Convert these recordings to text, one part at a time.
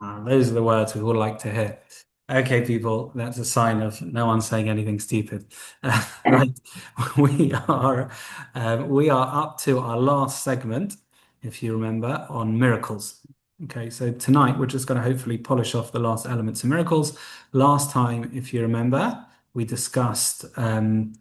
Those are the words we all like to hear. Okay, people, that's a sign of no one saying anything stupid. Right, we are we are up to our last segment, if you remember, on miracles. Okay, so tonight we're just going to hopefully polish off the last elements of miracles. Last time, if you remember, we discussed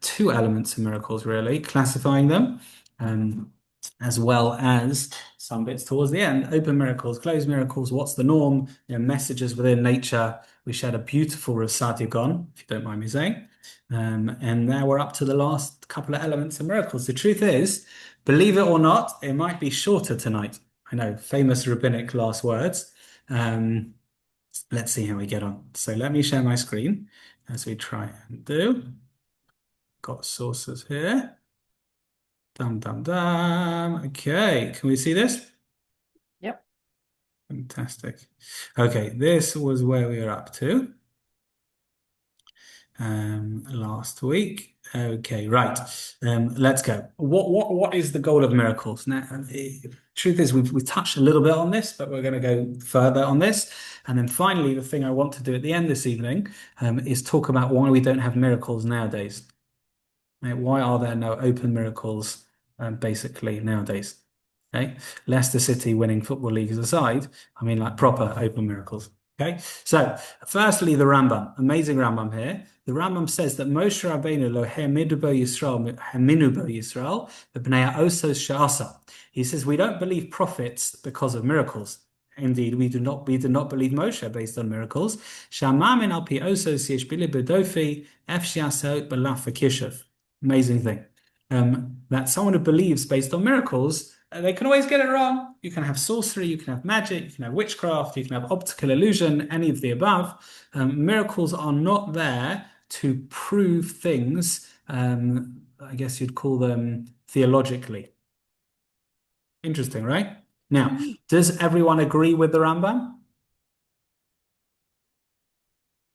two elements of miracles, really, classifying them. Um, as well as some bits towards the end. Open miracles, closed miracles, what's the norm? Messages within nature. We shared a beautiful Rasatyagon, if you don't mind me saying. And now we're up to the last couple of elements of miracles. The truth is, believe it or not, it might be shorter tonight. I know, famous rabbinic last words. Um, let's see how we get on. So let me share my screen as we try and do. Got sources here. Dum dum dum. Okay, can we see this? Yep. Fantastic. Okay, this was where we were up to last week. Okay, right. Let's go. What is the goal of miracles? Now, truth is, we've touched a little bit on this, but we're going to go further on this. And then finally, the thing I want to do at the end this evening is talk about why we don't have miracles nowadays. Right? Why are there no open miracles, basically nowadays? Okay, Leicester City winning football leagues aside, I mean like proper open miracles. Okay, so firstly, the Rambam, amazing Rambam here. The Rambam says that Moshe Rabbeinu lo hamidu bo Yisrael haminu bo Yisrael b'nei osos she'asa. He says we don't believe prophets because of miracles. Indeed, we do not believe Moshe based on miracles. Shamamin al pi osos yesh bili bedofi ef she'asot b'laf v'kishav. Amazing thing. That someone who believes based on miracles, they can always get it wrong. You can have sorcery, you can have magic, you can have witchcraft, you can have optical illusion, any of the above. Miracles are not there to prove things, I guess you'd call them theologically. Interesting, right? Now, does everyone agree with the Rambam?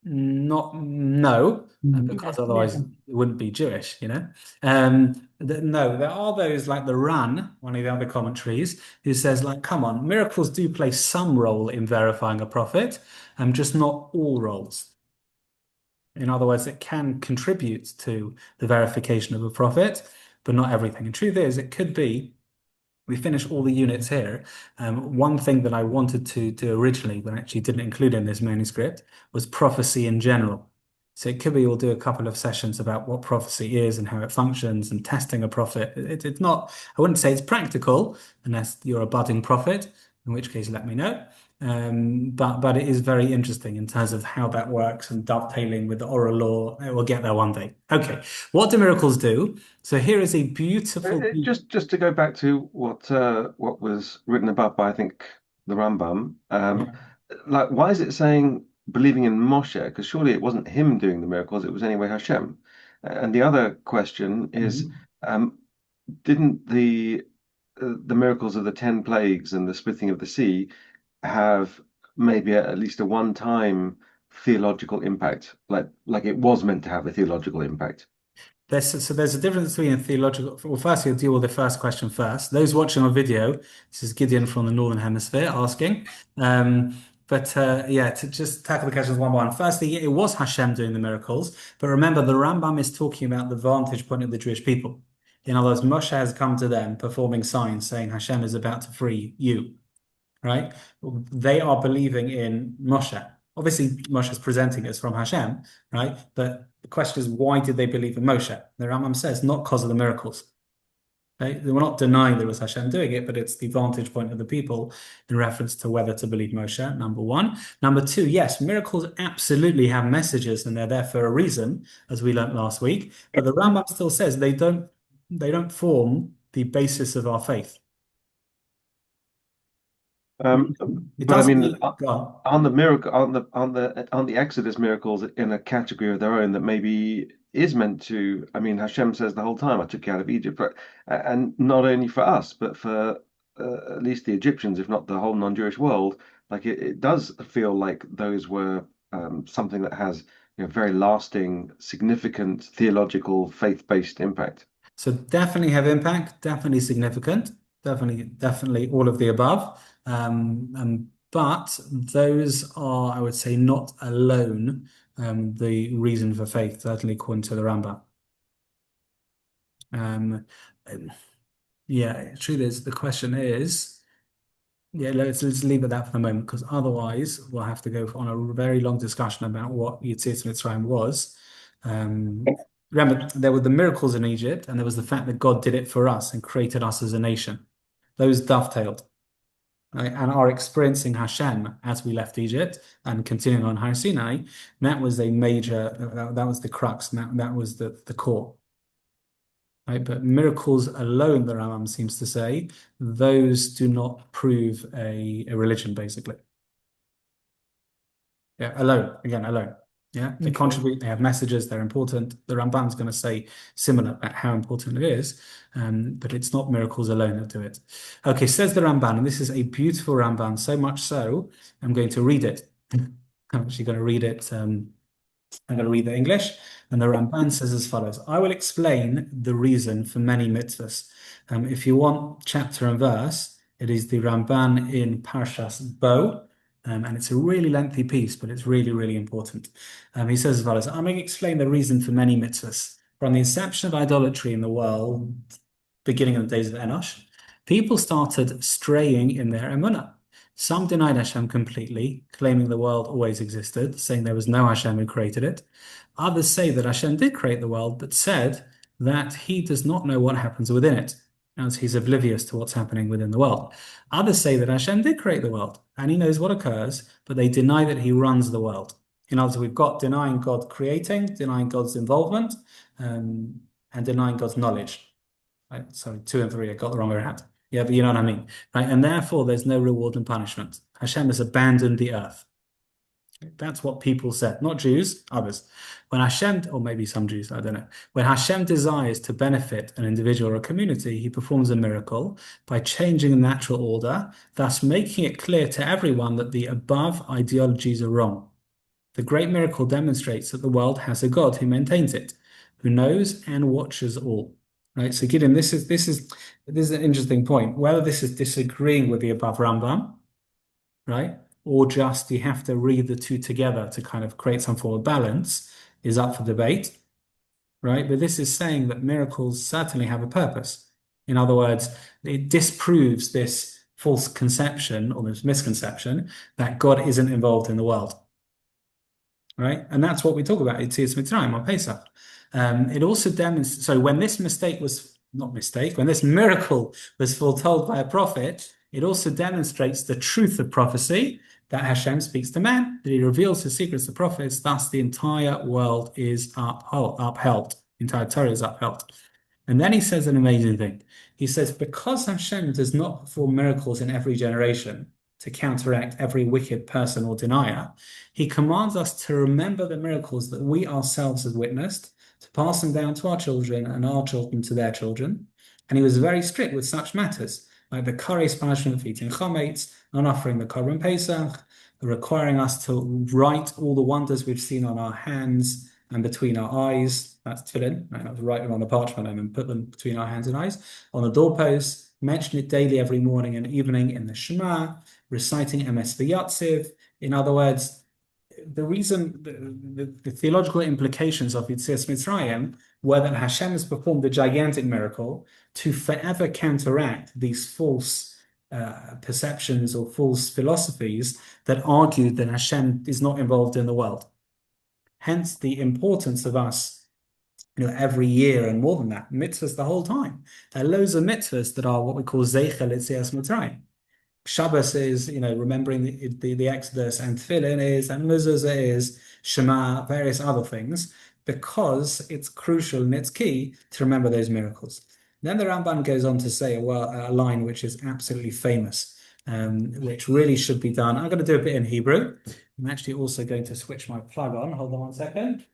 Not no, because otherwise it No. wouldn't be Jewish, you know. No, there are those like the Ran, one of the other commentaries, who says like, come on, miracles do play some role in verifying a prophet, just not all roles. In other words, it can contribute to the verification of a prophet, but not everything. And truth is, it could be we finish all the units here. One thing that I wanted to do originally, but actually didn't include in this manuscript, was prophecy in general. So it could be we'll do a couple of sessions about what prophecy is and how it functions and testing a prophet. It's not, I wouldn't say it's practical unless you're a budding prophet, in which case let me know. But it is very interesting in terms of how that works and dovetailing with the oral law. We'll get there one day. Okay, what do miracles do? So here is a beautiful. Just to go back to what was written above by I think the Rambam, like why is it saying believing in Moshe? Because surely it wasn't him doing the miracles; it was anyway Hashem. And the other question is, Mhm. um, didn't the miracles of the 10 plagues and the splitting of the sea have maybe at least a one-time theological impact, like it was meant to have a theological impact? So there's a difference between a theological. Well, first, we'll deal with the first question first. Those watching on video, this is Gideon from the Northern Hemisphere asking. But yeah, to just tackle the questions one by one. Firstly, it was Hashem doing the miracles, but remember, the Rambam is talking about the vantage point of the Jewish people. In other words, Moshe has come to them performing signs saying Hashem is about to free you, right? They are believing in Moshe. Obviously, Moshe is presenting us from Hashem, right? But the question is, why did they believe in Moshe? The Rambam says, not because of the miracles. Okay? They were not denying there was Hashem doing it, but it's the vantage point of the people in reference to whether to believe Moshe, number one. Number two, yes, miracles absolutely have messages and they're there for a reason, as we learned last week. But the Rambam still says they don't form the basis of our faith. Um, It but I doesn't mean, mean, go on. on the miracle, on the Exodus miracles in a category of their own that maybe is meant to. I mean, Hashem says the whole time, "I took you out of Egypt," and not only for us, but for at least the Egyptians, if not the whole non-Jewish world. Like it does feel like those were something that has very lasting, significant theological, faith-based impact. So definitely have impact, definitely significant, definitely all of the above. But those are, I would say, not alone the reason for faith, certainly according to the Rambam. Um, yeah, truth is, the question is, yeah, let's leave it at that for the moment, because otherwise we'll have to go on a very long discussion about what Yetzias Mitzrayim was. Um, Remember, there were the miracles in Egypt, and there was the fact that God did it for us and created us as a nation. Those dovetailed, right? And our experiencing Hashem as we left Egypt and continuing on Har Sinai, that was a major, that was the crux, and that was the core. Right? But miracles alone, the Rambam seems to say, those do not prove a religion, basically. Yeah, alone. Again, alone. Yeah, they Okay. contribute, they have messages, they're important. The Rambam's going to say similar about how important it is, but it's not miracles alone that do it. Okay, says the Ramban, and this is a beautiful Ramban, so much so, I'm going to read it. I'm actually going to read it. I'm going to read the English, and the Ramban says as follows: I will explain the reason for many mitzvahs. If you want chapter and verse, it is the Ramban in Parshas Bo, and it's a really lengthy piece, but it's really, really important. He says as follows: I'm going to explain the reason for many mitzvahs. From the inception of idolatry in the world, beginning of the days of Enosh, people started straying in their emunah. Some denied Hashem completely, claiming the world always existed, saying there was no Hashem who created it. Others say that Hashem did create the world, but said that he does not know what happens within it, as he's oblivious to what's happening within the world. Others say that Hashem did create the world, and he knows what occurs, but they deny that he runs the world. In other words, we've got denying God creating, denying God's involvement, and denying God's knowledge. Right? Sorry, 2 and 3, I got the wrong way around. Yeah, but you know what I mean, right? And therefore, there's no reward and punishment. Hashem has abandoned the earth. That's what people said, not Jews, others. When Hashem, or maybe some Jews, I don't know. When Hashem desires to benefit an individual or a community, he performs a miracle by changing the natural order, thus making it clear to everyone that the above ideologies are wrong. The great miracle demonstrates that the world has a God who maintains it, who knows and watches all. Right, so Gideon, this is an interesting point. Whether this is disagreeing with the above Rambam, right, or just you have to read the two together to kind of create some form of balance, is up for debate, right? But this is saying that miracles certainly have a purpose. In other words, it disproves this false conception or this misconception that God isn't involved in the world, right? And that's what we talk about in Yetzias Mitzrayim on Pesach. It also demonstrates, so when this when this miracle was foretold by a prophet, it also demonstrates the truth of prophecy, that Hashem speaks to man, that he reveals his secrets to prophets, thus the entire world is upheld. The entire Torah is upheld. And then he says an amazing thing. He says, because Hashem does not perform miracles in every generation to counteract every wicked person or denier, he commands us to remember the miracles that we ourselves have witnessed, to pass them down to our children and our children to their children. And he was very strict with such matters, like the Kares punishment for eating chametz, not offering the Korban Pesach, requiring us to write all the wonders we've seen on our hands and between our eyes. That's tefillin, right? That was write them on the parchment and then put them between our hands and eyes. On the doorposts, mention it daily every morning and evening in the Shema, reciting Emes V'Yatziv. In other words, the reason, the theological implications of Yetzias Mitzrayim were that Hashem has performed a gigantic miracle to forever counteract these false perceptions or false philosophies that argued that Hashem is not involved in the world. Hence the importance of us, every year and more than that, mitzvahs the whole time. There are loads of mitzvahs that are what we call Zeichel Yetzias Mitzrayim. Shabbos is, remembering the Exodus, and Tefillin is, and Mezuzah is, Shema, various other things, because it's crucial and it's key to remember those miracles. Then the Ramban goes on to say a line which is absolutely famous, which really should be done. I'm going to do a bit in Hebrew. I'm actually also going to switch my plug on. Hold on one second.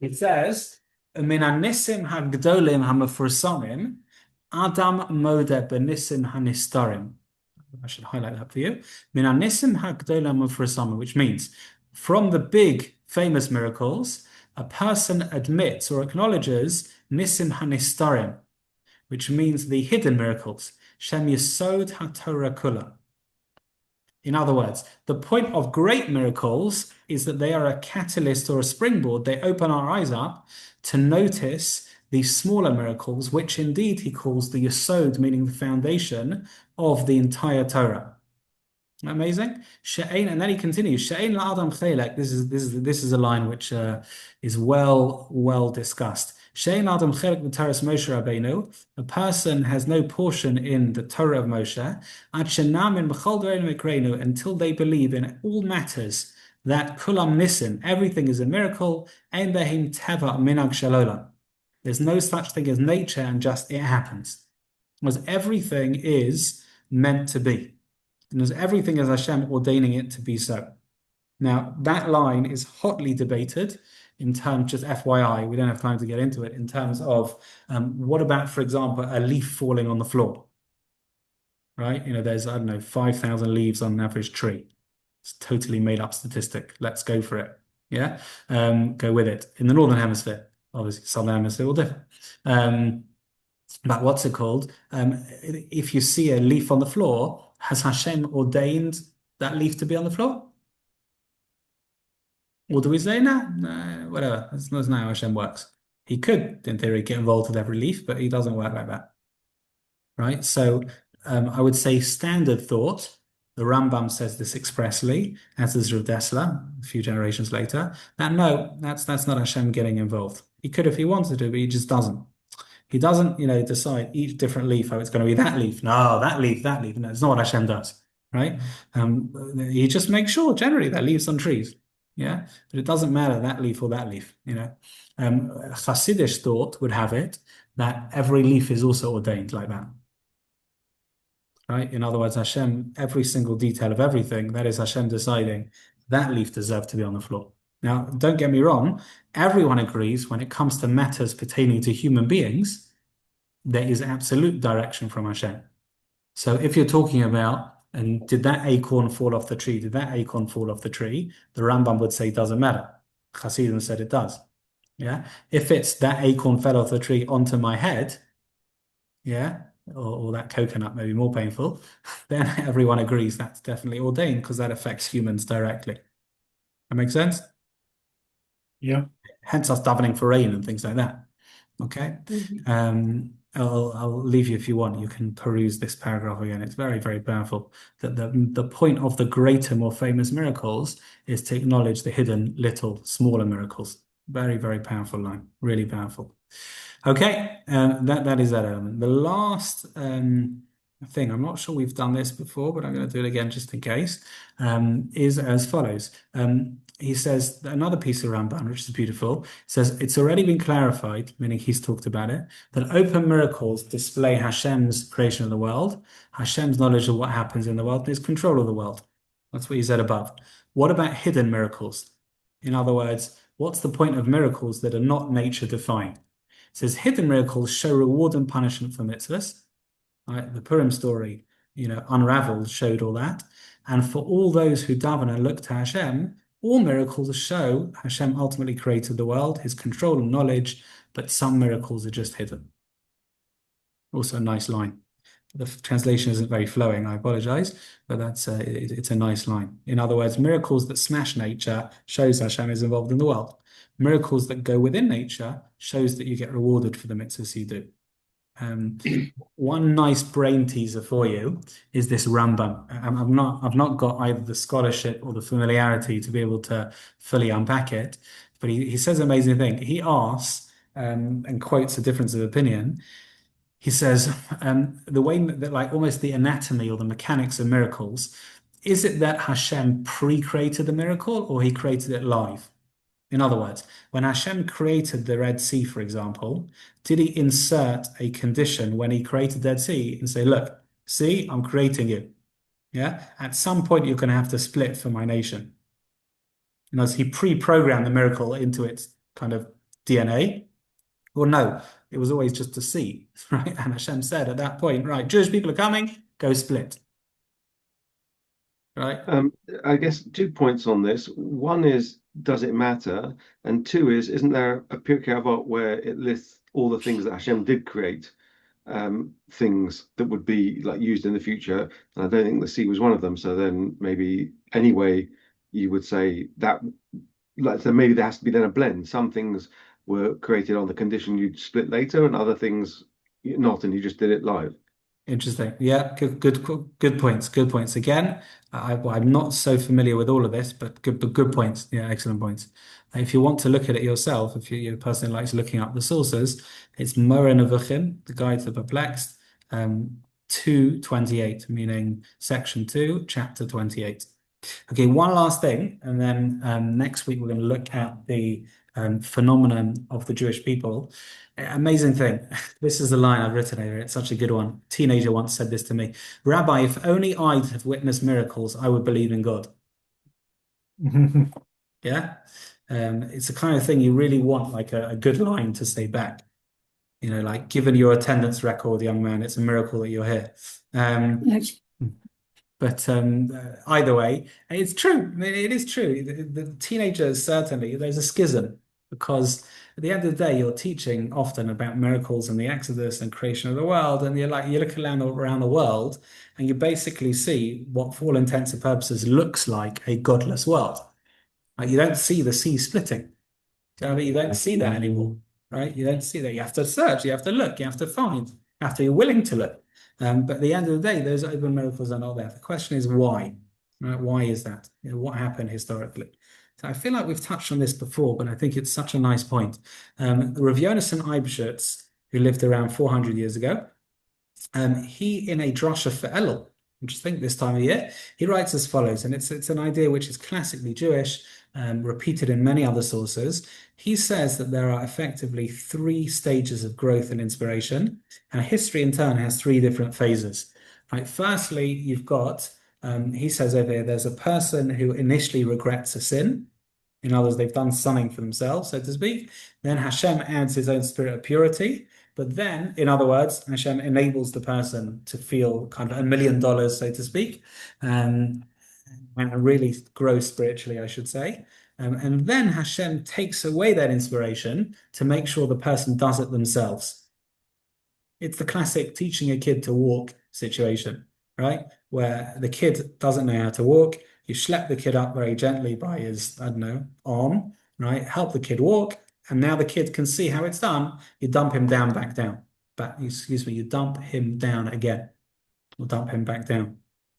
It says, Min hanissim hagdolim hamafursamim Adam Moda Benissim Hanistarim. I should highlight that for you. Min hanissim hagdolim hamafursamim, which means from the big famous miracles, a person admits or acknowledges Nissim Hanistarim, which means the hidden miracles. Shem Yesod HaTorah Kula. In other words, the point of great miracles is that they are a catalyst or a springboard. They open our eyes up to notice these smaller miracles, which indeed he calls the Yesod, meaning the foundation of the entire Torah. Amazing. She'ain, and then he continues, She'ain la'adam chelek. This is a line which is well discussed. She'ain la'adam chelek b'Torah Moshe Rabbeinu. A person has no portion in the Torah of Moshe. Ad shenamin b'chol dvarim mikreinu, until they believe in all matters that kulam nisin, everything is a miracle. Ein behim teva minag shalolam. There's no such thing as nature and just it happens. Because everything is meant to be. And as everything is Hashem ordaining it to be so. Now, that line is hotly debated in terms, just FYI, we don't have time to get into it, in terms of what about, for example, a leaf falling on the floor? Right? There's, I don't know, 5,000 leaves on an average tree. It's a totally made up statistic. Let's go for it. Yeah? Go with it. In the Northern Hemisphere, obviously, Southern Hemisphere will differ. But what's it called? If you see a leaf on the floor, has Hashem ordained that leaf to be on the floor? Or do we say, nah, whatever, that's not how Hashem works. He could, in theory, get involved with every leaf, but he doesn't work like that. Right? So I would say standard thought, the Rambam says this expressly, as does Rav Dessler, a few generations later, that no, that's not Hashem getting involved. He could if he wanted to, but he just doesn't. He doesn't, decide each different leaf, it's going to be that leaf. No, that leaf, that leaf. No, it's not what Hashem does, right? He just makes sure generally that leaves on trees, yeah? But it doesn't matter that leaf or that leaf, Hasidish thought would have it that every leaf is also ordained like that, right? In other words, Hashem, every single detail of everything, that is Hashem deciding that leaf deserved to be on the floor. Now, don't get me wrong, everyone agrees when it comes to matters pertaining to human beings, there is absolute direction from Hashem. So if you're talking about, and did that acorn fall off the tree? Did that acorn fall off the tree? The Rambam would say it doesn't matter. Hasidim said it does. Yeah. If it's that acorn fell off the tree onto my head, yeah, or that coconut may be more painful, then everyone agrees that's definitely ordained because that affects humans directly. That makes sense? Yeah. Hence us davening for rain and things like that. Okay. I'll leave you if you want. You can peruse this paragraph again. It's very, very powerful. That the point of the greater, more famous miracles is to acknowledge the hidden, little, smaller miracles. Very, very powerful line. Really powerful. Okay, that is that element. The last thing, I'm not sure we've done this before, but I'm going to do it again just in case, is as follows. He says another piece of Ramban, which is beautiful, says it's already been clarified, meaning he's talked about it, that open miracles display Hashem's creation of the world, Hashem's knowledge of what happens in the world, and his control of the world. That's what he said above. What about hidden miracles? In other words, what's the point of miracles that are not nature defined? It says hidden miracles show reward and punishment for mitzvahs. Right? The Purim story, unraveled, showed all that. And for all those who daven and look to Hashem, all miracles show Hashem ultimately created the world, his control and knowledge, but some miracles are just hidden. Also a nice line. The translation isn't very flowing, I apologize, but it's a nice line. In other words, miracles that smash nature shows Hashem is involved in the world. Miracles that go within nature shows that you get rewarded for the mitzvahs you do. One nice brain teaser for you is this Rambam. I've not got either the scholarship or the familiarity to be able to fully unpack it, but he says an amazing thing. He asks and quotes a difference of opinion. He says the way that like almost the anatomy or the mechanics of miracles, is it that Hashem pre-created the miracle or he created it live? In other words, when Hashem created the Red Sea, for example, did he insert a condition when he created the Red Sea and say, look, see, I'm creating you. Yeah. At some point, you're going to have to split for my nation. And as he pre-programmed the miracle into its kind of DNA, well, no, it was always just a sea, right? And Hashem said at that point, right, Jewish people are coming, go split. Right? I guess 2 points on this. One is, does it matter? And two is, isn't there a Pirkei Avot where it lists all the things that Hashem did create? things that would be like used in the future. And I don't think the sea was one of them. So then maybe anyway, you would say that, like, so maybe there has to be then a blend. Some things were created on the condition you'd split later, and other things not, and you just did it live. Interesting. Yeah, good points. Good points. Again, I'm not so familiar with all of this, but good points. Yeah, excellent points. If you want to look at it yourself, if you're a person who likes looking up the sources, it's Moreh Nevuchim, the Guide to the Perplexed, 228, meaning section 2, chapter 28. Okay, one last thing, and then next week we're going to look at the phenomenon of the Jewish people. Amazing thing. This is the line I've written here. It's such a good one. A teenager once said this to me. Rabbi, if only I'd have witnessed miracles, I would believe in God. Yeah. It's the kind of thing you really want, like a good line to say back. You know, like given your attendance record, young man, it's a miracle that you're here. But either way, it's true. I mean, it is true. The teenagers, certainly, there's a schism because at the end of the day, you're teaching often about miracles and the Exodus and creation of the world. And you look around the world and you basically see what, for all intents and purposes, looks like a godless world. Like you don't see the sea splitting. Do you know what I mean? You don't see that anymore, right? You don't see that. You have to search, you have to look, you have to find, you have to be willing to look. But at the end of the day, those open miracles are not there. The question is why? Right? Why is that? You know, what happened historically? So I feel like we've touched on this before, but I think it's such a nice point. Rav Yonasan Eibschutz, who lived around 400 years ago, he in a drasha for Elul, which I think this time of year, he writes as follows, and it's an idea which is classically Jewish, repeated in many other sources. He says that there are effectively 3 stages of growth and inspiration, and history in turn has 3 different phases. Right? Firstly, you've got, he says over here, there's a person who initially regrets a sin. In other words, they've done something for themselves, so to speak. Then Hashem adds his own spirit of purity. But then, in other words, Hashem enables the person to feel kind of $1 million, so to speak, and really grow spiritually, I should say. And then Hashem takes away that inspiration to make sure the person does it themselves. It's the classic teaching a kid to walk situation, right? Where the kid doesn't know how to walk. You schlep the kid up very gently by his, I don't know, arm, right? Help the kid walk. And now the kid can see how it's done. You dump him down, back down. You dump him down again. Or dump him back down.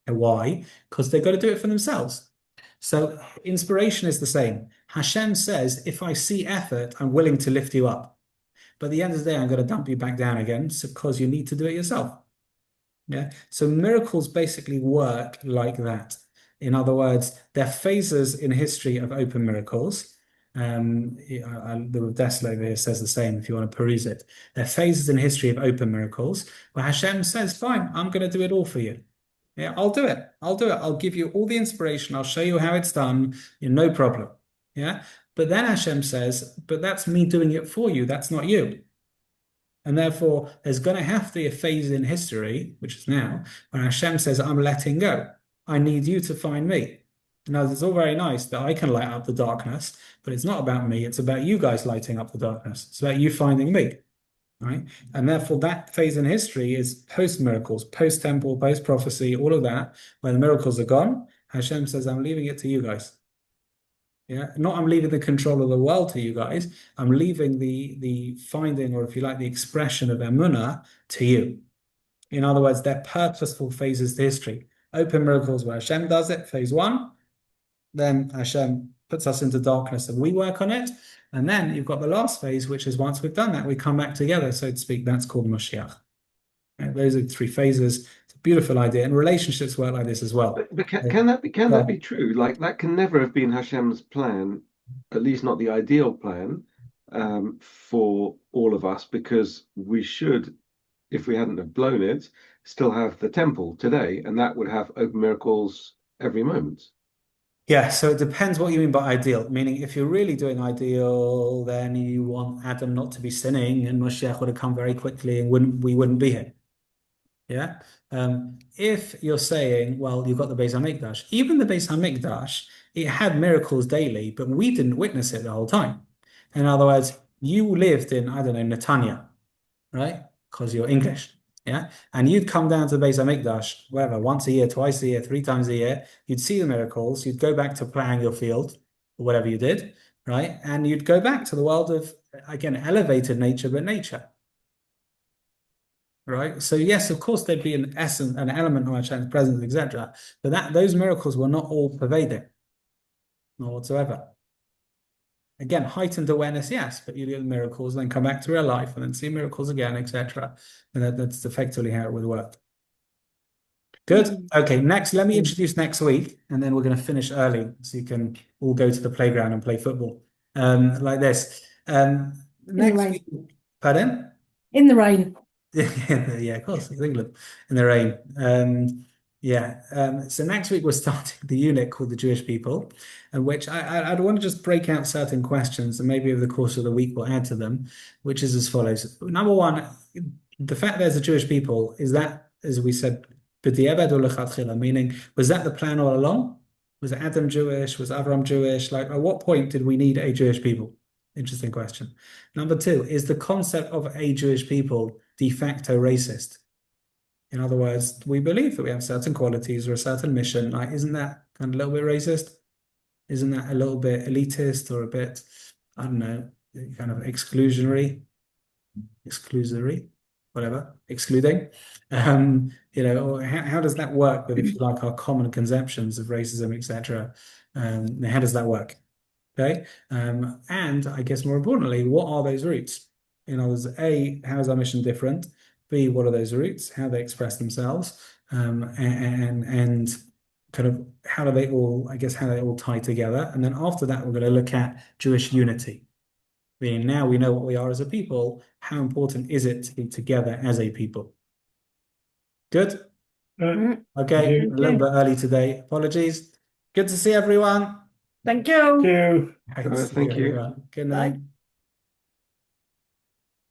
And why? Because they've got to do it for themselves. So inspiration is the same. Hashem says, if I see effort, I'm willing to lift you up. But at the end of the day, I'm going to dump you back down again because you need to do it yourself. Yeah. So miracles basically work like that. In other words, they're phases in history of open miracles. The Rav Dessler over here says the same if you want to peruse it. They're phases in history of open miracles where Hashem says, fine, I'm going to do it all for you. Yeah, I'll do it. I'll do it. I'll give you all the inspiration. I'll show you how it's done. No problem. Yeah. But then Hashem says, but that's me doing it for you. That's not you. And therefore, there's going to have to be a phase in history, which is now, when Hashem says, I'm letting go. I need you to find me. Now, it's all very nice that I can light up the darkness, but it's not about me. It's about you guys lighting up the darkness. It's about you finding me. Right? And therefore, that phase in history is post-miracles, post-temple, post-prophecy, all of that. When the miracles are gone, Hashem says, I'm leaving it to you guys. Yeah, not I'm leaving the control of the world to you guys. I'm leaving the finding, or if you like, the expression of Emunah to you. In other words, they're purposeful phases to history. Open miracles where Hashem does it, phase 1. Then Hashem puts us into darkness and we work on it. And then you've got the last phase, which is once we've done that, we come back together, so to speak. That's called Mashiach. And those are the 3 phases. It's a beautiful idea. And relationships work like this as well. But can that be true? Like that can never have been Hashem's plan, at least not the ideal plan, for all of us, because we should, if we hadn't have blown it, still have the temple today, and that would have open miracles every moment. Yeah, so it depends what you mean by ideal. Meaning, if you're really doing ideal, then you want Adam not to be sinning, and Moshiach would have come very quickly, and we wouldn't be here. Yeah. If you're saying, well, you've got the Beis Hamikdash, even the Beis Hamikdash, it had miracles daily, but we didn't witness it the whole time. In other words, you lived in, I don't know, Netanya, right? Because you're English. Yeah, and you'd come down to the Beis Hamikdash, whatever, once a year, twice a year, 3 times a year. You'd see the miracles. You'd go back to plowing your field or whatever you did, right? And you'd go back to the world of, again, elevated nature, but nature, right? So yes, of course, there'd be an essence, an element of Hashem's presence, etc. But those miracles were not all pervading, not whatsoever. Again, heightened awareness, yes, but you do the miracles, then come back to real life, and then see miracles again, etc. And that's effectively how it would work. Good. Okay, next, let me introduce next week, and then we're going to finish early so you can all go to the playground and play football. Like this. Next rain. week, pardon? In the rain. Yeah, of course, it's England in the rain. So next week we're starting the unit called the Jewish People, and which I'd want to just break out certain questions, and maybe over the course of the week we'll add to them, which is as follows. Number one, the fact there's a Jewish people, is that, as we said, b'di'evad or lechatchila, meaning, was that the plan all along? Was Adam Jewish? Was Avram Jewish? Like, at what point did we need a Jewish people? Interesting question. Number two, is the concept of a Jewish people de facto racist? In other words, we believe that we have certain qualities or a certain mission. Like, isn't that kind of a little bit racist? Isn't that a little bit elitist or a bit, I don't know, kind of exclusionary, whatever, excluding? Or how does that work with, if you like, our common conceptions of racism, etc.? How does that work? Okay. And I guess more importantly, what are those roots? In other words, A, how is our mission different? B, what are those roots? How they express themselves? And kind of how do they all, I guess, how they all tie together? And then after that, we're going to look at Jewish unity. Meaning now we know what we are as a people. How important is it to be together as a people? Good? Okay, a little bit early today. Apologies. Good to see everyone. Thank you. Two. Thank you. Good night.